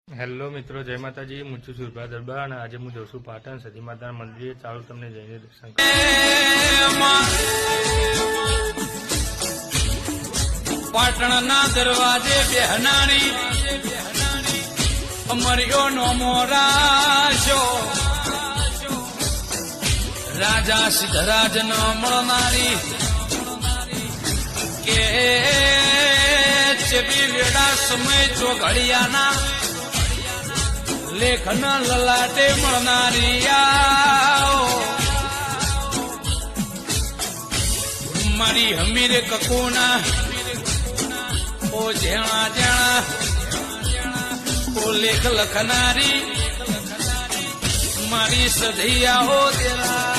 Hello મિત્રો, જય માતાજી. હું છું સુરભા દરબાર અને આજે હું જઉં છું પાટણ સતી માતાના મંદિરે. ચાલો તમને જઈને દર્શન પાટણના દરવાજે બેહનારી અમર્યો નો મોરાશો રાજા સિદ્ધરાજ નો મળનારી કે ચેપી વેડા સમય જો ઘડિયાના લેખન લલાટે મળનારી મારી હમીરે કકોના ઓ જેણા જેણા ઓ લેખ લખનારી મારી સધૈયા હો તેરા